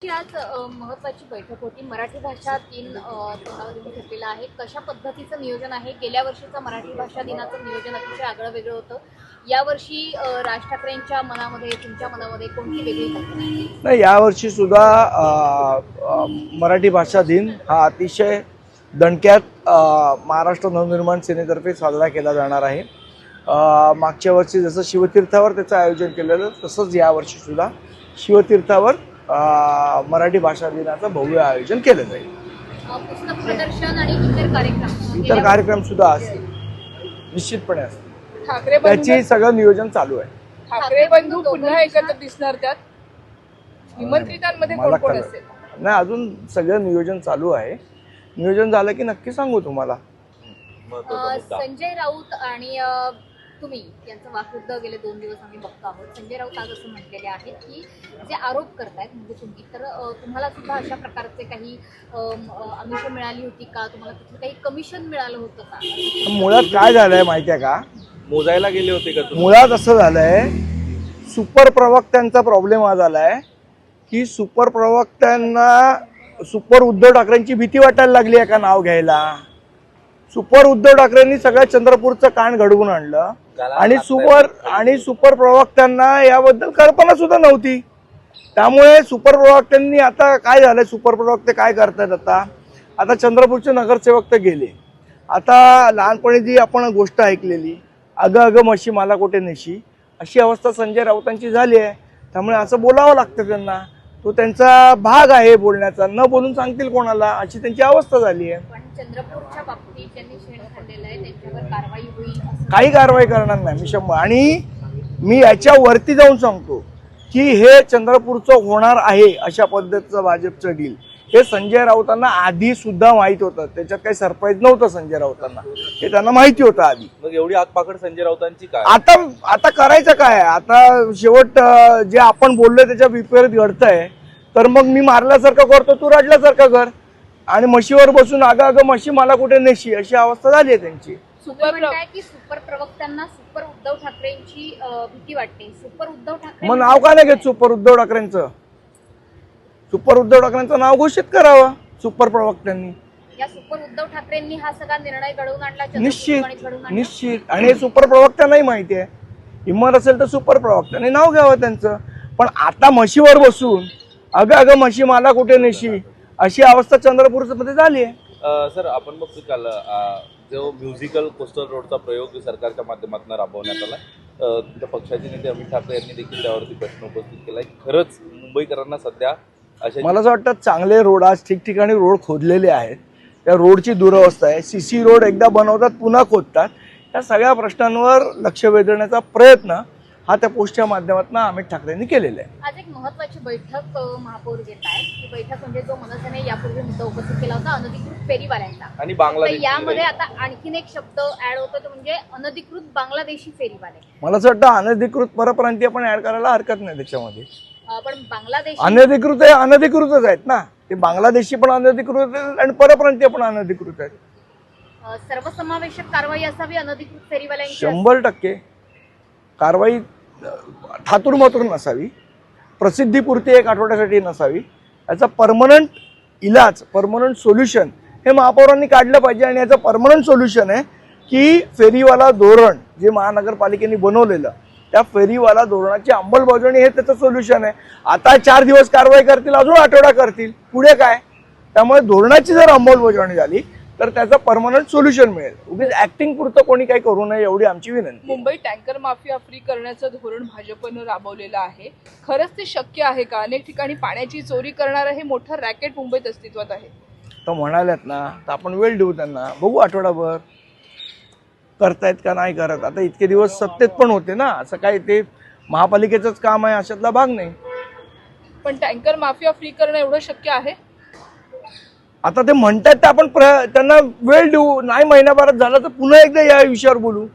आज महत्त्वाची बैठक होती. मराठी भाषा दिन तोंडावर घेतलेला आहे. कशा पद्धतीचं नियोजन आहे? गेल्या वर्षीचं मराठी भाषा दिनाचं नियोजन अतिशय आगळं वेगळं होतं. यावर्षी राज ठाकरेंच्या मनामध्ये, तुमच्या मनामध्ये कोणती वेगळी कल्पना आहे? नाही, यावर्षी सुद्धा मराठी भाषा दिन हा अतिशय दणक्यात महाराष्ट्र नवनिर्माण सेनेतर्फे साजरा केला जाणार आहे. मागच्या वर्षी जसं शिवतीर्थावर त्याचं आयोजन केलेलं तसंच यावर्षी सुद्धा शिवतीर्थावर मराठी भाषा दिनाचं भव्य आयोजन केलं जाईल. पुस्तक प्रदर्शन आणि इतर कार्यक्रम सुद्धा असतील, निश्चितपणे असतील. ठाकरे त्याची सगळं नियोजन चालू आहे. ठाकरे बंधू पुन्हा एकत्र दिसणार त्यात निमंत्रितांमध्ये कोण कोण असेल? नाही, अजून सगळं नियोजन चालू आहे. नियोजन झालं की नक्की सांगू तुम्हाला. संजय राऊत आणि तुम्ही यांचं वाकयुद्ध गेले 2 दिवस आम्ही बघतो आहोत. संजय राऊत आज असं म्हटलेले आहेत की जे आरोप करतायत म्हणजे तुम्ही, तर तुम्हाला सुद्धा अशा प्रकारचे काही आमिष मिळाली होती का? तुम्हाला तिथलं काही कमिशन मिळालं होतं का? मुळात काय झालंय माहितीये का? मोजायला गेले होते का तुम्ही? मुळात असं झालंय, सुपर प्रवक्त्यांचा प्रॉब्लेम हा झालाय की सुपर प्रवक्त्यांना सुपर उद्धव ठाकरेंची भीती वाटायला लागली आहे का नाव घ्यायला. सुपर उद्धव ठाकरेंनी सगळ्या चंद्रपूरचं कान घडवून आणलं आणि सुपर प्रवक्त्यांना याबद्दल कल्पना सुद्धा नव्हती. त्यामुळे सुपर प्रवक्त्यांनी आता काय झालंय, सुपर प्रवक्ते काय करतायत आता चंद्रपूरचे नगरसेवक तर गेले. आता लहानपणी जी आपण गोष्ट ऐकलेली, अगं अगं म्हशी मला कुठे नेशी, अशी अवस्था संजय राऊतांची झाली आहे. त्यामुळे असं बोलावं लागतं त्यांना. तो त्यांचा भाग आहे बोलण्याचा. न बोलून सांगतील कोणाला, अशी त्यांची अवस्था झाली आहे. पण चंद्रपूरच्या बाबतीत ज्यांनी शेण खाल्लेलं आहे त्यांच्यावर कारवाई होईल? काही कारवाई करणार नाही मी 100. आणि मी याच्या वरती जाऊन सांगतो की हे चंद्रपूरचं होणार आहे अशा पद्धतीचं भाजपचं डील हे संजय राऊतांना आधी सुद्धा माहित होतं. त्याच्यात काही सरप्राईज नव्हतं संजय राऊतांना, हे त्यांना माहिती होतं आधी. मग एवढी आगपाकड संजय राऊतांची काय? आता करायचं काय? आता शेवट जे आपण बोललोय त्याच्या विपरीत घडतंय, तर मग मी मारल्यासारखं करतो, तू रडल्यासारखं कर, आणि म्हशीवर बसून अगं अगं म्हशी मला कुठे नेशी, अशी अवस्था झाली आहे त्यांची. म्हणताय की सुपर प्रवक्त्यांना सुपर उद्धव ठाकरेंची भीती वाटते. सुपर उद्धव ठाकरे मग नाव का नाही घेत सुपर उद्धव ठाकरेंचं? सुपर उद्धव ठाकरेंचं नाव घोषित करावं सुपर प्रवक्त्यांनी. या सुपर उद्धव ठाकरेंनी हा सगळा निर्णय घडवून आणला. निश्चित. आणि हे सुपर प्रवक्त्यांनाही माहिती आहे. हिंमत असेल तर सुपर प्रवक्त्यांनी नाव घ्यावं त्यांचं. पण आता म्हशीवर बसून अगं अगं म्हशी मला कुठे नेशी, अशी अवस्था चंद्रपूरमध्ये झाली आहे. सर, आपण बघतो काल जो म्युझिकल कोस्टल रोडचा प्रयोग सरकारच्या माध्यमातून राबवण्यात आला, तुमच्या पक्षाचे नेते अमित ठाकरे यांनी देखील त्यावरती प्रश्न उपस्थित केलाय. खरंच मुंबईकरांना सध्या मला असं वाटतं चांगले रोड, आज ठिकठिकाणी रोड खोदलेले आहेत, त्या रोडची दुरवस्था आहे. सीसी रोड एकदा बनवतात पुन्हा खोदतात. या सगळ्या प्रश्नांवर लक्ष वेधण्याचा प्रयत्न हा त्या पोस्टच्या माध्यमातून अमित ठाकरेंनी केलेला आहे. आज एक महत्त्वाची बैठक महापौर घेत आहे. ही बैठक म्हणजे जो मनसेने यापूर्वी मुद्दा उपस्थित केला होता अनधिकृत फेरीवाल्यांचा, आणि बांगलादेश, यामध्ये आता आणखीन एक शब्द ऍड होतो तो म्हणजे अनधिकृत बांगलादेशी फेरीवाले. मला असं वाटतं अनधिकृत परप्रांतीय पण ऍड करायला हरकत नाही त्याच्यामध्ये. पण बांगलादेश अनधिकृत आहे, अनधिकृतच आहेत ना ते. बांगलादेशी पण अनधिकृत आहेत आणि परप्रांतीय पण अनधिकृत आहेत. सर्वसमावेशक कारवाई असावी अनधिकृत फेरीवाल्यांची. 100% कारवाई थातुरमातुर नसावी, प्रसिद्धीपुरती एक आठवड्यासाठी नसावी. याचा परमनंट इलाज, परमनंट सोल्युशन हे महापौरांनी काढलं पाहिजे. आणि याचं परमनंट सोल्युशन आहे की फेरीवाला धोरण जे महानगरपालिकेने बनवलेलं, त्या फेरीवाला धोरणाची अंमलबजावणी हे त्याचं सोल्युशन आहे. आता 4 दिवस कारवाई करतील, अजून आठवडा करतील, पुढे काय? त्यामुळे धोरणाची जर अंमलबजावणी झाली तर त्याचं परमनंट सोल्युशन मिळेल. उगीच ऍक्टिंग पुरतं कोणी काही करू नये एवढी आमची विनंती. मुंबई टँकर माफिया फ्री करण्याचं धोरण भाजपनं राबवलेलं आहे. खरंच ते शक्य आहे का? अनेक ठिकाणी पाण्याची चोरी करणारं हे मोठं रॅकेट मुंबईत अस्तित्वात आहे. तर म्हणाल्यात ना, तर आपण वेळ देऊ त्यांना, बघू आठवडाभर करतायत का नाही करत. आता इतके दिवस सत्तेत पण होते ना, असं काय ते महापालिकेचंच काम आहे अशातला भाग नाही. पण टँकर माफिया फ्री करणं एवढं शक्य आहे? आता ते म्हणतात तर आपण त्यांना वेळ देऊ. नाही महिनाभरात झालं तर पुन्हा एकदा या विषयावर बोलू.